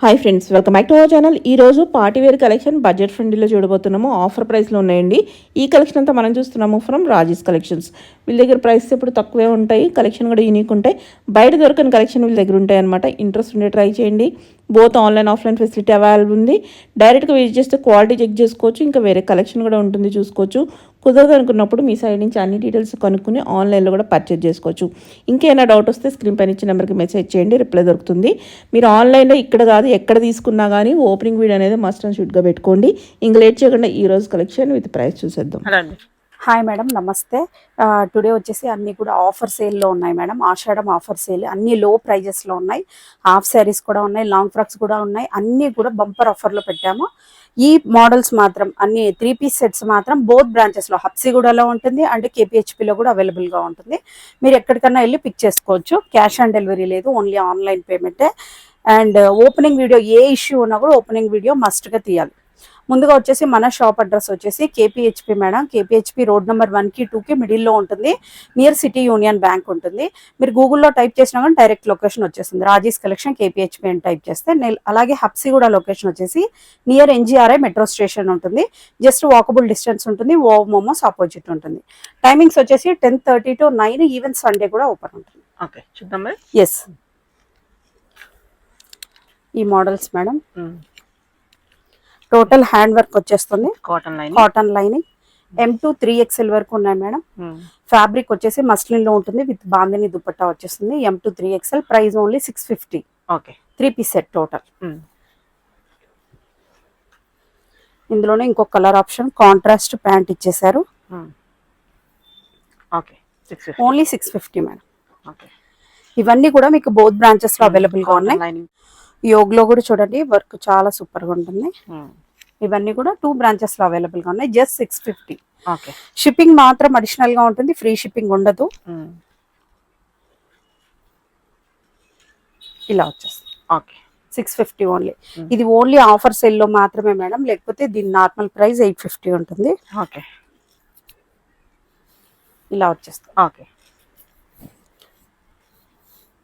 Hi friends, welcome back to our channel. ఈ రోజు party wear collection budget ఫ్రెండ్లీలో చూడబోతున్నాము. Offer ప్రైస్లో ఉన్నాయండి. ఈ కలెక్షన్ అంతా మనం చూస్తున్నాము ఫ్రమ్ రాజీస్ కలెక్షన్స్. వీళ్ళ దగ్గర ప్రైస్ ఎప్పుడు తక్కువే ఉంటాయి, కలెక్షన్ కూడా యూనిక్ ఉంటాయి. బయట దొరకని కలెక్షన్ వీళ్ళ దగ్గర ఉంటాయి అనమాట. ఇంట్రెస్ట్ ఉండే ట్రై చేయండి. Both online offline facility available ఉంది. డైరెక్ట్గా విజిట్ చేస్తే క్వాలిటీ చెక్ చేసుకోవచ్చు. ఇంకా వేరే కలెక్షన్ కూడా ఉంటుంది, చూసుకోవచ్చు. కుదరదు అనుకున్నప్పుడు మీ సైడ్ నుంచి అన్ని డీటెయిల్స్ కనుక్కుని ఆన్లైన్లో కూడా పర్చేజ్ చేసుకోవచ్చు. ఇంకేమైనా డౌట్ వస్తే స్క్రీన్ పైన ఇచ్చిన నెంబర్కి మెసేజ్ చేయండి, రిప్లై దొరుకుతుంది. మీరు ఆన్లైన్లో ఇక్కడ కాదు ఎక్కడ తీసుకున్నా కానీ ఓపెనింగ్ వీడియో అనేది మస్ట్ అండ్ షూట్గా పెట్టుకోండి. ఇంక లేట్ చేయకుండా ఈ రోజు కలెక్షన్ విత్ ప్రైస్ చూసేద్దాం. హాయ్ మేడం, నమస్తే. టుడే వచ్చేసి అన్నీ కూడా ఆఫర్ సేల్లో ఉన్నాయి మేడం. ఆషాఢం ఆఫర్ సేల్, అన్ని లో ప్రైజెస్లో ఉన్నాయి. హాఫ్ శారీస్ కూడా ఉన్నాయి, లాంగ్ ఫ్రాక్స్ కూడా ఉన్నాయి. అన్నీ కూడా బంపర్ ఆఫర్లో పెట్టాము. ఈ మోడల్స్ మాత్రం అన్ని 3 పీస్ సెట్స్ మాత్రం బోత్ బ్రాంచెస్లో హబ్సిగూడలో ఉంటుంది అండ్ కేపీహెచ్పిలో కూడా అవైలబుల్గా ఉంటుంది. మీరు ఎక్కడికన్నా వెళ్ళి పిక్ చేసుకోవచ్చు. క్యాష్ ఆన్ డెలివరీ లేదు, ఓన్లీ ఆన్లైన్ పేమెంటే. అండ్ ఓపెనింగ్ వీడియో ఏ ఇష్యూ ఉన్నా కూడా ఓపెనింగ్ వీడియో మస్ట్గా తీయాలి. ముందుగా వచ్చేసి మన షాప్ అడ్రస్ వచ్చేసి కేపీహెచ్పి మేడం. కేపీహెచ్పి రోడ్ నెంబర్ 1కి 2కి మిడిల్లో ఉంటుంది. నియర్ సిటీ యూనియన్ బ్యాంక్ ఉంటుంది. మీరు గూగుల్లో టైప్ చేసినా కానీ డైరెక్ట్ లొకేషన్ వచ్చేస్తుంది. రాజీస్ కలెక్షన్ కేపీహెచ్పి అని టైప్ చేస్తే అలాగే హబ్సిగూడ లొకేషన్ వచ్చేసి నియర్ ఎన్జీఆర్ఐ మెట్రో స్టేషన్ ఉంటుంది. జస్ట్ వాకబుల్ డిస్టెన్స్ ఉంటుంది. ఓ మోమోస్ ఆపోజిట్ ఉంటుంది. టైమింగ్స్ వచ్చేసి 10:30 to 9, ఈవెన్ సండే కూడా ఓపెన్ ఉంటుంది. ఓకే, చూద్దాం. ఎస్, ఈ models madam total hand work వచ్చేస్తుంది. కాటన్ లైనింగ్ M2 3XL వరకు ఉన్నాయి మేడం. ఫ్యాబ్రిక్ వచ్చేసి మస్లిన్ లో ఉంటుంది విత్ బాందిని దుపట్టా వచ్చేస్తుంది. M2 3XL price only 650. Okay, 3 piece set total. ఇందులోనే ఇంకో కలర్ ఆప్షన్ కాంట్రాస్ట్ ప్యాంట్ ఇచ్చేసారు. Only 650 madam. ఇవన్నీ కూడా మీకు బోత్ బ్రాంచెస్ లో అవైలబుల్ గా ఉన్నాయి. యోగ్ లో కూడా చూడండి, వర్క్ చాలా సూపర్ గా ఉంటుంది. ఇవన్నీ కూడా 2 బ్రాంచెస్ లో అవైలబుల్ గా ఉన్నాయి. జస్ట్ 650. షిప్పింగ్ మాత్రం అడిషనల్ గా ఉంటుంది, ఫ్రీ షిప్పింగ్ ఉండదు. ఇలా వచ్చేస్తుంది. 650 ఓన్లీ. ఇది ఓన్లీ ఆఫర్ సేల్ లో మాత్రమే మేడం, లేకపోతే దీని నార్మల్ ప్రైస్ 850 ఉంటుంది. ఇలా వచ్చేస్తుంది.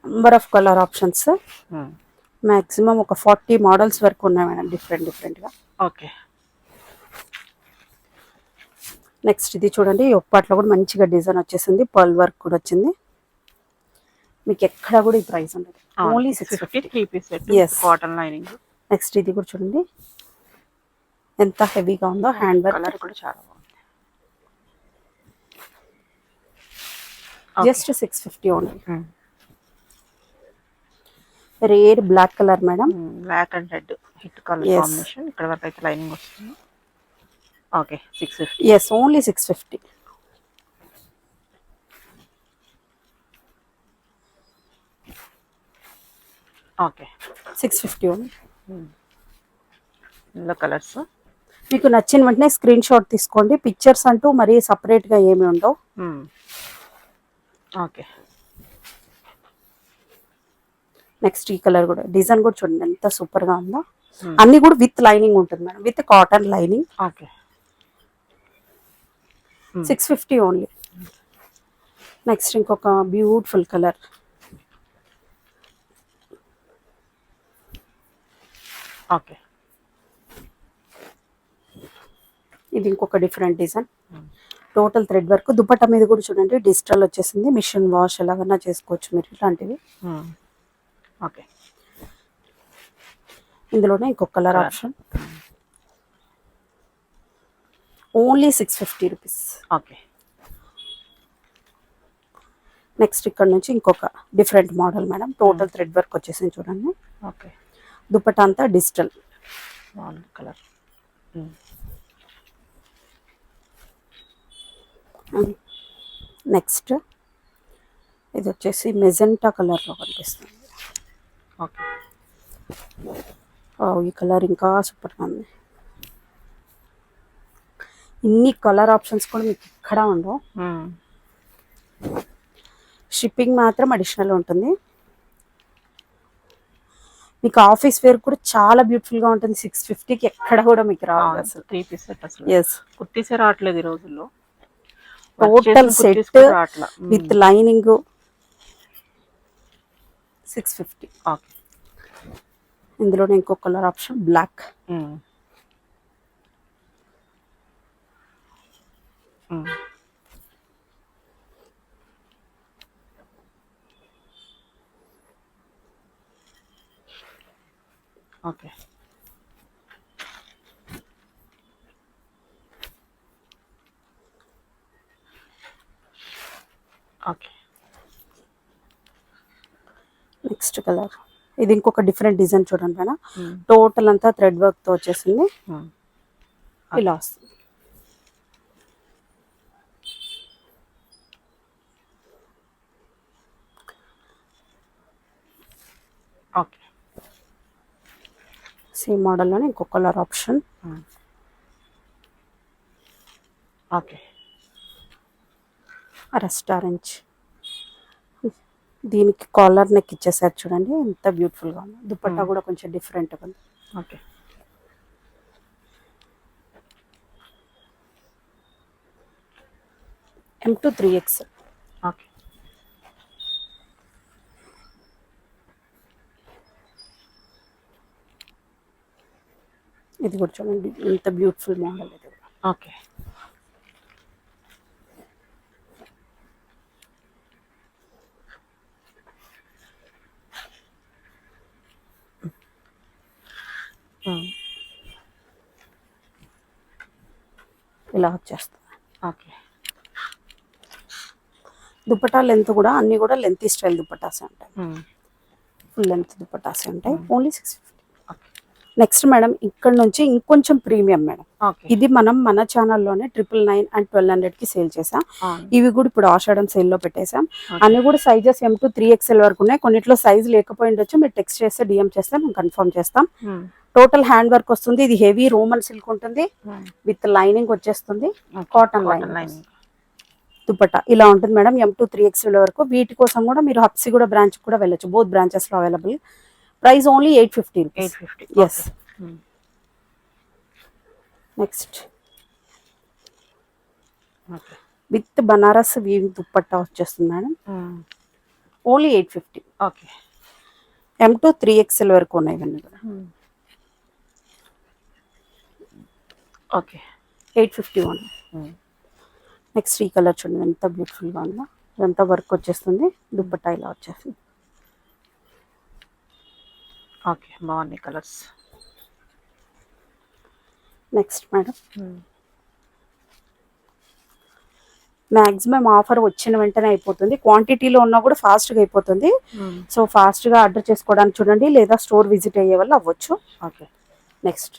Number of colour options maximum ఒక 40 మోడల్స్ వరకు ఉన్నాయి మేడం, డిఫరెంట్ గా. ఓకే, నెక్స్ట్ ఇది చూడండి, ఒప్పట్లో కూడా మంచిగా డిజైన్ వచ్చేసింది. పర్ల్ వర్క్ కూడా వచ్చింది. మీకు ఎక్కడ కూడా ఈ ప్రైస్ ఉండదు, only 650. 3 piece set cotton lining. Next ఇది కూడా చూడండి ఎంత హెవీగా ఉందో, హ్యాండ్ వర్క్. కలర్ కూడా చాలా బాగుంది. Just 650 only. Rare black colour madam. Black and red hit colour combination. ఇక్కడ వరకు అయితే లైనింగ్ వస్తుంది. Okay, 650. Yes, only 650. Okay, 650 only. ఇందులో కలర్స్ మీకు నచ్చిన వెంటనే స్క్రీన్ షాట్ తీసుకోండి. పిక్చర్స్ అంటూ మరీ సపరేట్ గా ఏమి ఉండవు. ఓకే, నెక్స్ట్ ఈ కలర్ కూడా, డిజైన్ కూడా చూడండి ఎంత సూపర్ గా ఉందో. అన్ని కూడా విత్ లైనింగ్ ఉంటుంది madam, with cotton lining. Okay, 650 only. Next ఇంకొక బ్యూటిఫుల్ కలర్. ఓకే, ఇది ఇంకొక different design. Total thread work. Dupatta మీద కూడా చూడండి డిజిటల్ వచ్చేసింది. మిషన్ వాష్ ఎలాగన్నా చేసుకోవచ్చు మీరు ఇట్లాంటివి. ఓకే, ఇందులోనే ఇంకొక colour option. Only 650 rupees. Okay, next ఇక్కడ నుంచి ఇంకొక different model madam. Total thread work వచ్చేసింది చూడండి. ఓకే, దుపట్టా అంతా డిజిటల్ కలర్. నెక్స్ట్ ఇది వచ్చేసి మెజెంటా కలర్లో కనిపిస్తుంది. ఓకే, ఈ కలర్ ఇంకా సూపర్గా ఉంది. ఇన్ని కలర్ ఆప్షన్స్ కూడా మీకు ఇక్కడ ఉండవు. షిప్పింగ్ మాత్రం అడిషనల్ ఉంటుంది. మీకు ఆఫీస్ వేర్ కూడా చాలా బ్యూటిఫుల్ గా ఉంటుంది. 650కి ఎక్కడ కూడా మీకు రాదు అసలు. 3 పీస్ సెట్ అసలు. ఎస్, కుర్తీసే రావట్లేదు ఈ రోజుల్లో. Total set with lining 650. ఇందులోనే ఇంకో colour option black. Okay. Okay. Next colour ఇది ఇంకొక డిఫరెంట్ డిజైన్ చూడండి మేడం. టోటల్ అంతా థ్రెడ్ వర్క్ తో వచ్చేసింది. ఇలా వస్తుంది. ఓకే. సేమ్ మోడల్లోనే ఇంకో colour option. Okay. Rust orange. దీనికి కాలర్ నెక్ ఇచ్చేసారు చూడండి, ఎంత బ్యూటిఫుల్ గా ఉంది. దుపట్టా కూడా కొంచెం డిఫరెంట్ గా ఉంది. ఓకే. M2 3X. ఓకే. ఇది కూడా చూడండి ఎంత బ్యూటిఫుల్ మోడల్ ఇది. ఓకే. ఇలా వచ్చేస్తుంది. ఓకే. దుపట్టా లెంత్ కూడా అన్ని కూడా లెంత్ స్టైల్ దుపట్టాసే ఉంటాయి. ఫుల్ లెంత్ దుపట్టాసే ఉంటాయి. ఓన్లీ 650. నెక్స్ట్ మేడం ఇక్కడ నుంచి ఇంకొంచెం ప్రీమియం మేడం. ఇది మనం మన ఛానల్లోనే 999 అండ్ 1200కి సేల్ చేసాం. ఇవి కూడా ఇప్పుడు ఆషాఢం సేల్లో పెట్టేసాం. అన్ని కూడా సైజెస్ M2 3XL వరకు ఉన్నాయి. కొన్నిట్లో సైజ్ లేకపోయి ఉండొచ్చు, మీరు టెక్స్ట్ చేస్తే DM చేస్తే మేము కన్ఫర్మ్ చేస్తాం. టోటల్ హ్యాండ్ వర్క్ వస్తుంది. ఇది హెవీ రోమన్ సిల్క్ ఉంటుంది, విత్ లైనింగ్ వచ్చేస్తుంది, కాటన్ లైనింగ్. దుపట్టా ఇలా ఉంటుంది మేడం. M2 3XL వరకు. వీటి కోసం కూడా మీరు హబ్సిగూడ బ్రాంచ్ కూడా వెళ్ళొచ్చు. బోత్ బ్రాంచెస్ లో available. Price only 850 rupees. Yes. Next with Banaras weaving dupatta వచ్చేస్తుంది madam. Only 850. Okay. M2 3XL వరకు ఉన్నాయి ఇవన్నీ కూడా. ఓకే. 851. నెక్స్ట్ ఈ కలర్ చూడండి ఎంత బ్యూటిఫుల్ గా ఉందో. ఇదంతా వర్క్ వచ్చేస్తుంది. దుపట్టా ఇలా వచ్చేస్తుంది. ఓకే. బాగున్నాయి colours. Next madam maximum offer వచ్చిన వెంటనే అయిపోతుంది. క్వాంటిటీలో ఉన్నా కూడా ఫాస్ట్గా అయిపోతుంది. సో ఫాస్ట్గా ఆర్డర్ చేసుకోవడానికి చూడండి, లేదా స్టోర్ విజిట్ అయ్యే వల్ల అవ్వచ్చు. Okay. Next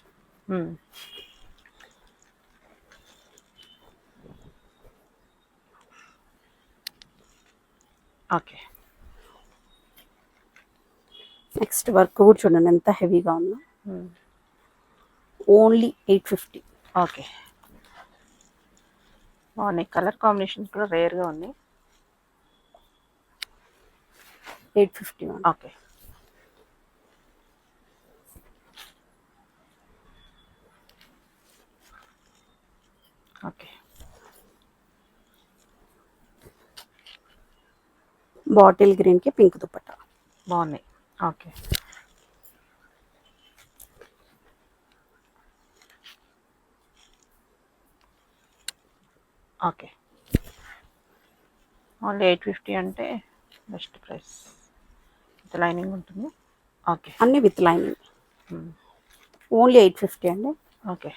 okay. Next work కూడా చూడండి ఎంత హెవీగా ఉందో. ఓన్లీ 850. ఓకే. బాగున్నాయి. కలర్ కాంబినేషన్స్ కూడా రేర్గా ఉన్నాయి. 851. ఓకే. ఓకే. బాటిల్ గ్రీన్ కి పింక్ దుపట్టా బాగున్నాయి. ఓకే. ఓకే. ఓన్లీ 850 అంటే బెస్ట్ ప్రైస్. విత్ లైనింగ్ ఉంటుంది. ఓకే. అన్ని విత్ లైనింగ్. ఓన్లీ 850 అండి. ఓకే.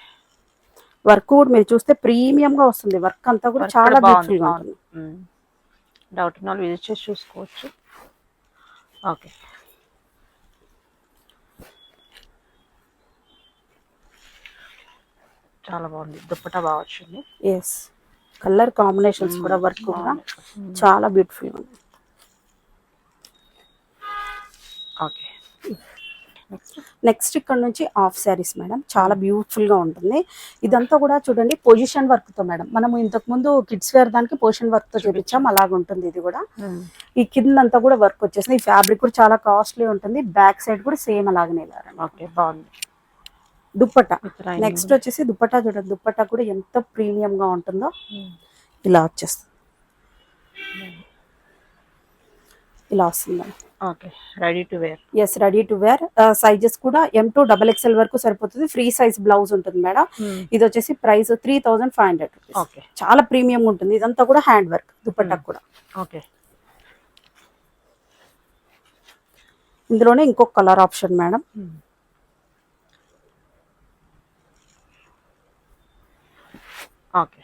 వర్క్ కూడా మీరు చూస్తే ప్రీమియం గా వస్తుంది. వర్క్ అంతా కూడా చాలా బ్యూటిఫుల్ గా ఉంటుంది. డౌట్ ఉన్న వాళ్ళు విజిట్ చేసి చూసుకోవచ్చు. ఓకే. చాలా బాగుంది. దుప్పటా బాగా వచ్చింది. ఎస్. కలర్ కాంబినేషన్స్ కూడా వర్క్ కూడా చాలా బ్యూటిఫుల్ గా ఉంది. ఓకే. నెక్స్ట్ ఇక్కడ నుంచి హాఫ్ శారీస్ మేడం. చాలా బ్యూటిఫుల్ గా ఉంటుంది. ఇదంతా కూడా చూడండి పొజిషన్ వర్క్ తో మేడం. మనము ఇంతకు ముందు కిడ్స్ వేర్ దానికి పొజిషన్ వర్క్ తో చూపించాం, అలాగ ఉంటుంది ఇది కూడా. ఈ కిందంతా కూడా వర్క్ వచ్చేసింది. ఈ ఫ్యాబ్రిక్ కూడా చాలా కాస్ట్లీ ఉంటుంది. బ్యాక్ సైడ్ కూడా సేమ్ అలాగనే. ఓకే. బాగుంది. దుప్పట్టా నెక్స్ట్ వచ్చేసి దుప్పట్టా చూడండి. దుప్పట్టా కూడా ఎంత ప్రీమియం గా ఉంటుందో. ఇలా వచ్చేస్తుంది, ఇలా వస్తుంది. Okay. Ready to wear. Yes, ready to wear. Sizes కూడా M2 XXL వరకు సరిపోతుంది. ఫ్రీ సైజ్ బ్లౌజ్ ఉంటుంది మేడం. ఇది వచ్చేసి ప్రైస్ 3500 రూపీస్. ఓకే. చాలా ప్రీమియం ఉంటుంది. ఇదంతా కూడా హ్యాండ్ వర్క్ దుపట్టా కూడా. ఓకే. ఇందులోనే ఇంకొక colour option madam. Okay.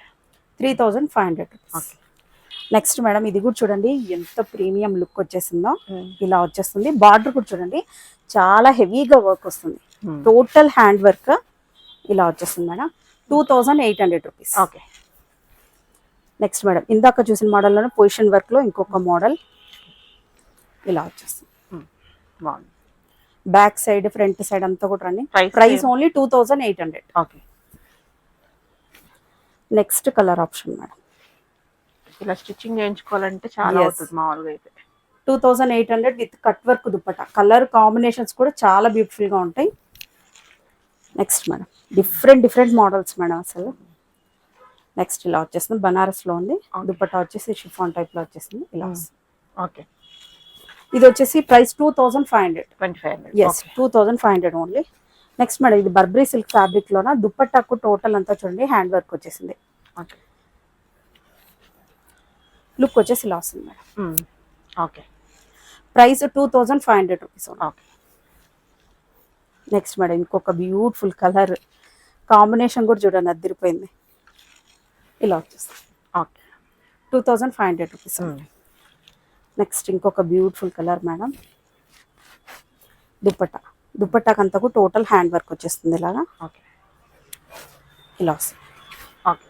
3500 rupees. Next madam ఇది కూడా చూడండి ఎంత ప్రీమియం లుక్ వచ్చేసిందో. ఇలా వచ్చేస్తుంది. బార్డర్ కూడా చూడండి చాలా హెవీగా వర్క్ వస్తుంది. టోటల్ హ్యాండ్ వర్క్ ఇలా వచ్చేస్తుంది madam. 2800 rupees. Okay. Next madam ఇందాక చూసిన మోడల్లోనే పొజిషన్ వర్క్ లో ఇంకొక మోడల్ ఇలా వచ్చేస్తుంది. బాగుంది. బ్యాక్ సైడ్ ఫ్రంట్ సైడ్ అంతా కూడా రండి. Price only 2800. Okay. Next colour option madam. ఇలా స్టిచ్చింగ్ చేయించుకోవాలంటే చాలా అవుతుంది మామూలుగా అయితే. 2800 with cut work dupatta. Colour combinations కూడా చాలా బ్యూటిఫుల్ గా ఉంటాయి. Next madam different models madam అసలు. నెక్స్ట్ ఇలా వచ్చేస్తుంది బనారస్ లో ఉంది. దుపట్టా వచ్చేసి షిఫాన్ టైప్ లో వచ్చేసింది ఇలా. ఓకే. ఇది వచ్చేసి price 2500. 2500. Yes 2500 only. Next madam ఇది బర్బరీ సిల్క్ ఫ్యాబ్రిక్ లోన దుపట్టాకు టోటల్ అంతా చూడండి హ్యాండ్ వర్క్ వచ్చేసింది. ఓకే. లుక్ వచ్చేసి ఇలా వస్తుంది madam. Okay. Price 2500 rupees. Okay. Next madam ఇంకొక బ్యూటిఫుల్ కలర్ కాంబినేషన్ కూడా చూడండి అదిరిపోయింది. ఇలా వచ్చేస్తుంది. ఓకే. 2500 రూపీస్. నెక్స్ట్ ఇంకొక బ్యూటిఫుల్ కలర్ మేడం. దుపట్టాకంతా కూడా టోటల్ హ్యాండ్ వర్క్ వచ్చేస్తుంది ఇలాగా. ఓకే. ఇలా వస్తుంది. ఓకే.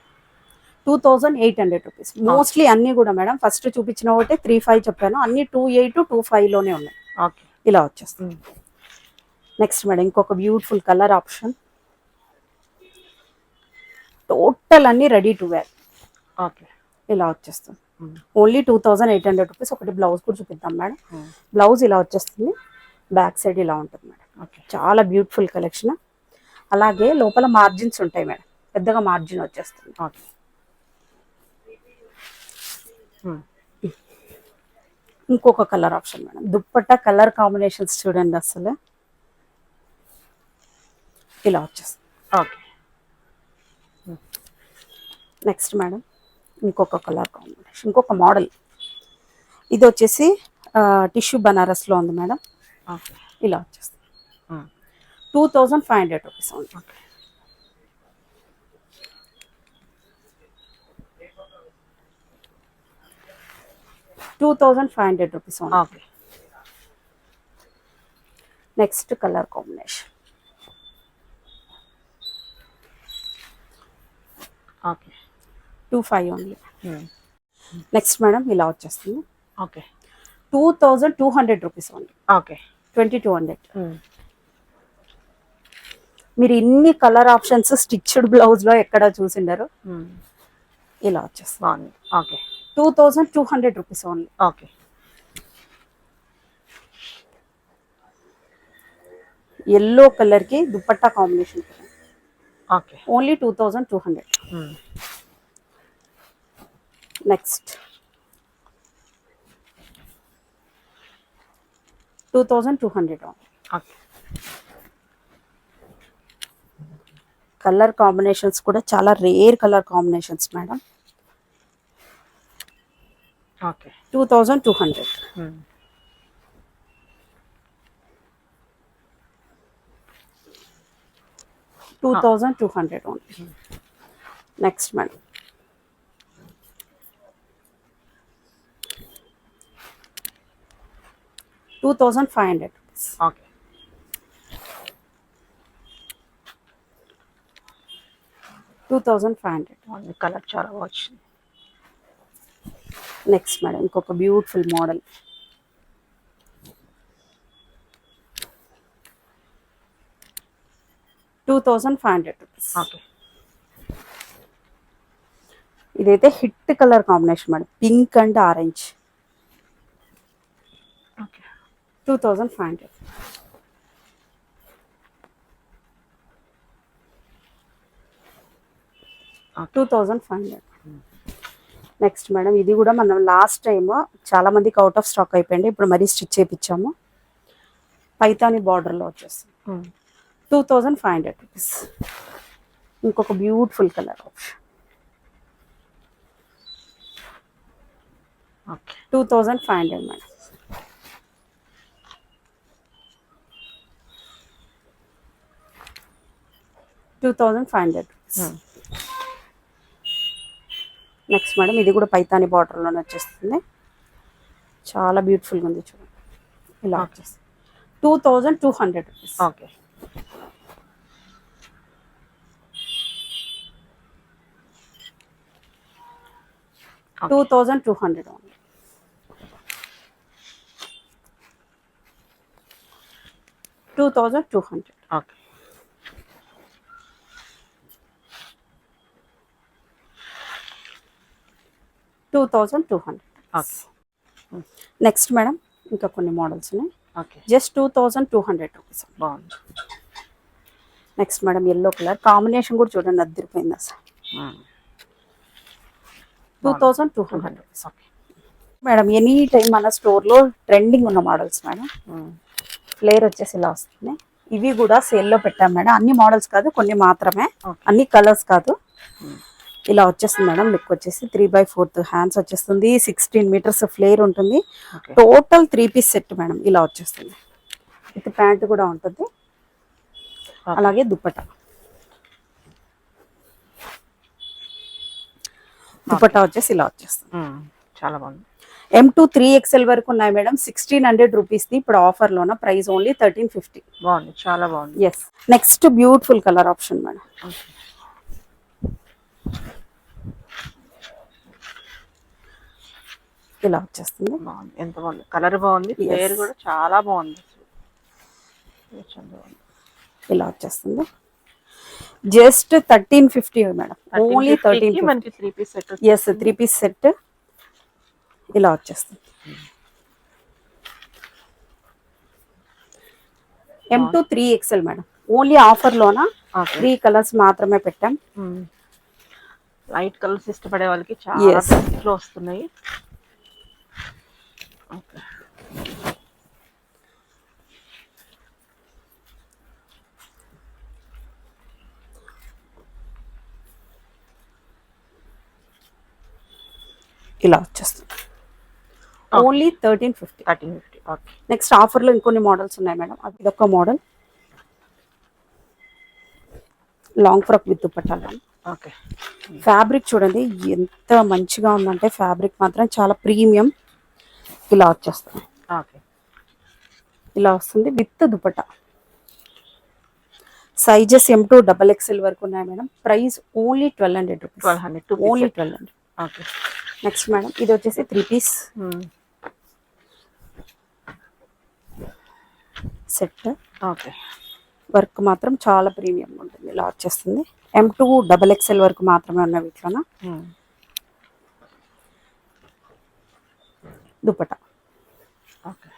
2800 రూపీస్. మోస్ట్లీ అన్ని కూడా మేడం ఫస్ట్ చూపించిన ఒకటి 35 చెప్పాను, అన్ని 28, 25 లోనే ఉన్నాయి. ఓకే. ఇలా వచ్చేస్తుంది. నెక్స్ట్ మేడం ఇంకొక బ్యూటిఫుల్ కలర్ ఆప్షన్. టోటల్ అన్ని రెడీ టు వేర్. ఓకే. ఇలా వచ్చేస్తుంది. Only 2800 rupees. ఒకటి బ్లౌజ్ కూడా చూపిద్దాం మేడం. బ్లౌజ్ ఇలా వచ్చేస్తుంది. బ్యాక్ సైడ్ ఇలా ఉంటుంది మేడం. చాలా బ్యూటిఫుల్ కలెక్షన్. అలాగే లోపల మార్జిన్స్ ఉంటాయి మేడం. పెద్దగా మార్జిన్ వచ్చేస్తుంది. ఓకే. ఇంకొక colour option madam. Dupatta colour combinations చూడండి అసలు ఇలా వచ్చేస్తుంది. ఓకే. నెక్స్ట్ మేడం ఇంకొక కలర్ కాంబినేషన్ ఇంకొక మోడల్. ఇది వచ్చేసి టిష్యూ బనారస్ లో ఉంది మేడం. ఓకే. ఇలా వచ్చేస్తుంది. 2500 రూపీస్ ఉంది. ఓకే. 2500 రూపీస్ ఉంది. Okay. Next colour combination. Okay. 25 only. Next madam ఇలా వచ్చేస్తుంది. ఓకే. 2200 rupees only. ఓకే. 2200. మీరు ఇన్ని కలర్ ఆప్షన్స్ స్టిచ్డ్ బ్లౌజ్ లో ఎక్కడ చూసిండారు. ఇలా వచ్చేస్తుంది. బాగుంది. Okay. 2200 rupees only. Okay. Yellow colour కి dupatta combination. Okay. Only 2200. Next 2200 only. Okay. Colour combinations కూడా చాలా rare colour combinations madam. Okay. 2200. 2200 only. Next madam 2500 rupees. Okay. 2500. Colour చాలా వచ్చింది. నెక్స్ట్ మేడం ఇంకొక బ్యూటిఫుల్ మోడల్. రూపీస్. ఓకే. ఇదైతే hit colour combination madam. Pink and orange. Okay. 2500. Okay. 2500. Next madam ఇది కూడా మనం last time చాలా మందికి అవుట్ ఆఫ్ స్టాక్ అయిపోయింది, ఇప్పుడు మరీ స్టిచ్ చేయించాము. పైతాని బార్డర్లో వచ్చేస్తుంది 2500 రూపీస్. ఇంకొక beautiful colour option okay 2500 madam. $2,500. Next madam ఇది కూడా పైతాని బార్డర్లోనే వచ్చేస్తుంది, చాలా బ్యూటిఫుల్గా ఉంది చూడండి. ఇలా వచ్చేస్తుంది 2200 rupees. Okay 2200 only. $2,200. Okay 2200. Okay next madam ఇంకా కొన్ని మోడల్స్ ఉన్నాయి, ఓకే జస్ట్ 2200 రూపీస్. బాగుంది. Next madam yellow colour combination కూడా చూడండి, అద్దరిపోయింది అసలు. 2200 rupees. Okay madam any time మన స్టోర్లో ట్రెండింగ్ ఉన్న మోడల్స్ మేడం. ఫ్లేర్ వచ్చేసి ఇలా వస్తుంది. ఇవి కూడా సేల్లో పెట్టాం మేడం, అన్ని మోడల్స్ కాదు కొన్ని మాత్రమే, అన్ని కలర్స్ కాదు. ఇలా వచ్చేస్తుంది మేడం. లుక్ వచ్చేసి 3/4 హ్యాండ్స్ వచ్చేస్తుంది, 16 మీటర్స్ ఫ్లేర్ ఉంటుంది. Total 3 piece set madam. ఇలా వచ్చేస్తుంది విత్ ప్యాంట్ కూడా ఉంటుంది, అలాగే దుపట్టా. దుపట్టా వచ్చేసి ఇలా వచ్చేస్తుంది, చాలా బాగుంది. M2 3XL వరకు ఉన్నాయి మేడం. 1600 రూపీస్ది ఇప్పుడు ఆఫర్లోన, ప్రైస్ ఓన్లీ 1350. బాగుంది, చాలా బాగుంది. Yes. Next beautiful colour option madam. ఇలా వచ్చేస్తుంది, బాగుంది, ఎంత బాగుంది. కలర్ బాగుంది, ఫ్లేర్ కూడా చాలా బాగుంది. ఇలా వచ్చేస్తుంది జస్ట్ 1350 మేడం. ఓన్లీ 1350. మనకి 3 piece set. Yes 3 piece set ఇలా వచ్చేస్తుంది. M2 3XL madam. Only ఆఫర్లోన 3 colours మాత్రమే పెట్టాం. లైట్ కలర్స్ ఇష్టపడే వాళ్ళకి చాలా లో వస్తున్నాయి. ఓకే ఇలా వచ్చేస్తుంది ఓన్లీ 1350. 1350. ఓకే నెక్స్ట్ ఆఫర్లో ఇంకొన్ని మోడల్స్ ఉన్నాయి మేడం. ఇదొక మోడల్ లాంగ్ ఫ్రాక్ విత్ దుపట్టాలో. ఓకే ఫ్యాబ్రిక్ చూడండి ఎంత మంచిగా ఉందంటే, ఫ్యాబ్రిక్ మాత్రం చాలా ప్రీమియం. ఇలా వచ్చేస్తుంది, ఓకే ఇలా వస్తుంది with dupatta. Sizes M2 XXL వరకు ఉన్నాయి madam. Price only 1200 rupees. 1200. Only 1200. Okay next madam ఇది వచ్చేసి 3 పీస్ సెట్. ఓకే వర్క్ మాత్రం చాలా ప్రీమియం ఉంటుంది. ఇలా వచ్చేస్తుంది. M2 XXL వరకు మాత్రమే ఉన్నాయి వీటిలోన. Dupatta. Okay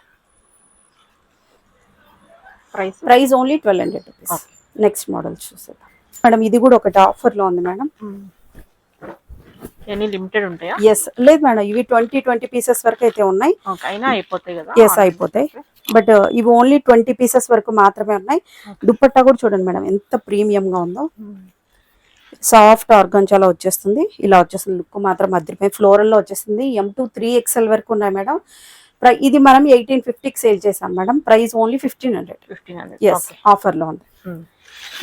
price price only 1200 rupees. Next model చూసేద్దాం మేడం. ఇది కూడా ఒకటి ఆఫర్లో ఉంది మేడం. ఎన్ని లిమిటెడ్ ఉంటాయా? ఎస్ లేదు మేడం, ఇవి 20 పీసెస్ వరకు అయితే ఉన్నాయి. అయినా అయిపోతాయి కదా? ఎస్ అయిపోతాయి, బట్ ఇవి ఓన్లీ 20 పీసెస్ వరకు మాత్రమే ఉన్నాయి. దుపట్టా కూడా చూడండి మేడం ఎంత ప్రీమియంగా ఉందో. సాఫ్ట్ ఆర్గాంజాలో వచ్చేస్తుంది. ఇలా వచ్చేస్తుంది. లుక్ మాత్రం అద్దరిపోయి ఫ్లోరల్లో వచ్చేస్తుంది. M2 3XL వరకు ఉన్నాయి మేడం. ఇది మనం 1850కి సేల్ చేసాం మేడం. Price only 1500. ఎస్ ఆఫర్లో ఉంది.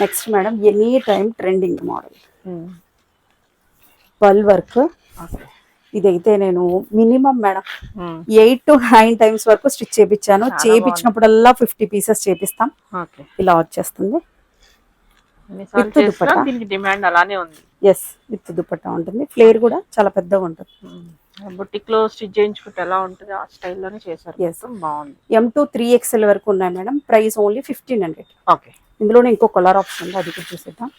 Next madam any time trending model పల్ వర్క్. ఇదైతే నేను మినిమం మేడం 8 to 9 టైమ్స్ వరకు స్టిచ్ చేపించాను. చేపించినప్పుడల్లా 50 పీసెస్ చేపిస్తాం. ఇలా వచ్చేస్తుంది విత్ దుపట్టా. డిమాండ్ అలానే ఉంది. ఎస్ విత్ దుపట్టా ఉంటుంది. ఫ్లేర్ కూడా చాలా పెద్దగా ఉంటుంది. బుటిక్ లో స్టిచ్ చేయించుకుంటే ఎలా ఉంటుంది ఆ స్టైల్లోనే చేశారు. ఎస్ బాగుంది. M2 3XL వరకు ఉన్నాయి మేడం. Price only 1500. ఓకే ఇందులోనే ఇంకో కలర్ ఆప్షన్ ఉంది, అది కూడా చూసేద్దాం.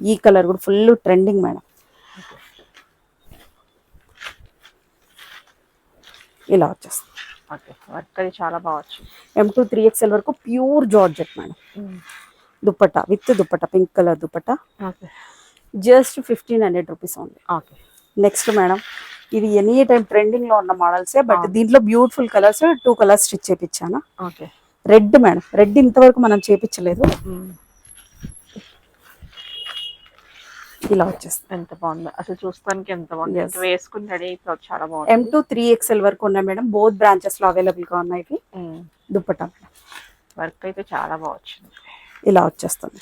ఈ కలర్ కూడా ఫుల్ ట్రెండింగ్ మేడం. ఇలా వచ్చేస్తుంది. ఓకే వర్క్ అది చాలా బాగా వచ్చింది. M2 3XL వరకు pure georgette madam. Dupatta with dupatta, pink colour dupatta. Okay just 1500 rupees only. Okay next madam ఇది ఎనీ టైం ట్రెండింగ్ లో ఉన్న మోడల్సే, బట్ అవును. దీంట్లో బ్యూటిఫుల్ కలర్స్ 2 కలర్స్ స్టిచ్ చేపించాను. ఓకే. రెడ్ మేడం, రెడ్ ఇంతవరకు మనం చేపించలేదు. ఇలా వచ్చేస్తుంది. ఎంత బాగుందో అసలు, చూస్తానికి ఎంత బాగుంది. Yes. ఇంకా వేసుకుని రెడీ అయిపోవచ్చు, చాలా బాగుంది. M2 3XL వరకు ఉన్నాయి మేడం, బోత్ బ్రాంచెస్ లో అవైలబుల్ గా ఉన్నాయి. ఇవి దుప్పట్టా మేడం, వర్క్ అయితే చాలా బాగా వచ్చింది. ఇలా వచ్చేస్తుంది.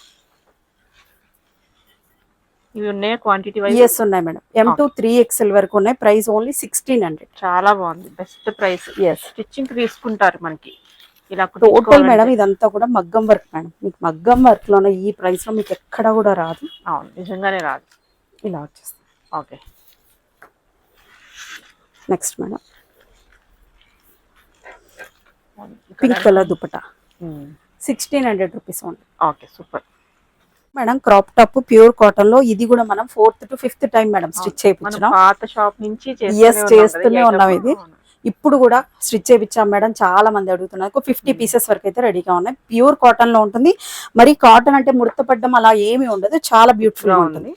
ఇవి ఉన్నాయా క్వాంటిటీ వైజ్? ఎస్ ఉన్నాయి మేడం, M2 3XL వరకు ఉన్నాయి. Price only 1600. చాలా బాగుంది, బెస్ట్ ప్రైస్. ఎస్, స్టిచ్చింగ్ తీసుకుంటారు మనకి ఇలా టోటల్ మేడం ఇదంతా కూడా మగ్గం వర్క్ మేడం. మీకు మగ్గం వర్క్ లోనే ఈ ప్రైస్ లో మీకు ఎక్కడ కూడా రాదు. అవును, నిజంగానే రాదు. ఇలా వచ్చేస్తుంది. Okay. Next madam pink colour dupatta 1600 rupees only. Okay, super madam. Crop top pure cotton లో, ఇది కూడా మనం 4th to 5th time madam stitch చేయించడం. పాత షాప్ నుంచి చేస్తూనే ఉన్నాం. ఇది ఇప్పుడు కూడా స్టిచ్ చేయించాం మేడం. చాలా మంది అడుగుతున్నారు. 50 పీసెస్ వరకు అయితే రెడీగా ఉన్నాయి. ప్యూర్ కాటన్ లో ఉంటుంది. మరి కాటన్ అంటే ముడతపడ్డం అలా ఏమీ ఉండదు, చాలా బ్యూటిఫుల్ గా ఉంటుంది.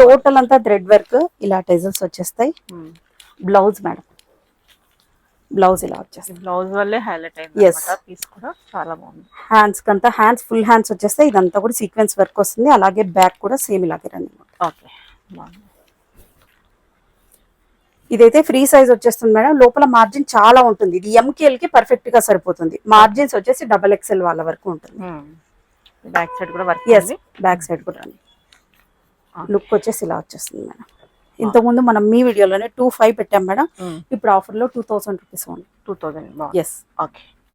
టోటల్ అంతా థ్రెడ్ వర్క్, ఇలా టెజల్స్ వచ్చేస్తాయి. బ్లౌజ్ మేడం, బ్లౌజ్ ఇలా వచ్చేస్తుంది. బ్లౌజ్ వల్లే హైలైట్ అయింది. Yes. పీస్ కూడా చాలా బాగుంది. హ్యాండ్స్ కంతా హ్యాండ్స్ ఫుల్ హ్యాండ్స్ వచ్చేస్తాయి. ఇదంతా కూడా సీక్వెన్స్ వర్క్ వస్తుంది. అలాగే బ్యాక్ కూడా సేమ్ ఇలాగే రండి. ఓకే, బాగుంది. ఇదైతే ఫ్రీ సైజ్ వచ్చేస్తుంది మేడం. లోపల మార్జిన్ చాలా ఉంటుంది. ఇది MKL కి పర్ఫెక్ట్ గా సరిపోతుంది. మార్జిన్స్ వచ్చేసి XXL వాళ్ళ వరకు ఉంటుంది. బ్యాక్ సైడ్ కూడా వర్క్. ఎస్, బ్యాక్ సైడ్ కూడా రండి. లుక్ వచ్చేసి ఇలా వచ్చేస్తుంది మేడం. ఇంతకుముందు మనం మీ వీడియోలోనే 2500 పెట్టాం మేడం. ఇప్పుడు ఆఫర్ లో 2000 రూపీస్ ఓన్లీ. 2000. ఎస్. ఓకే.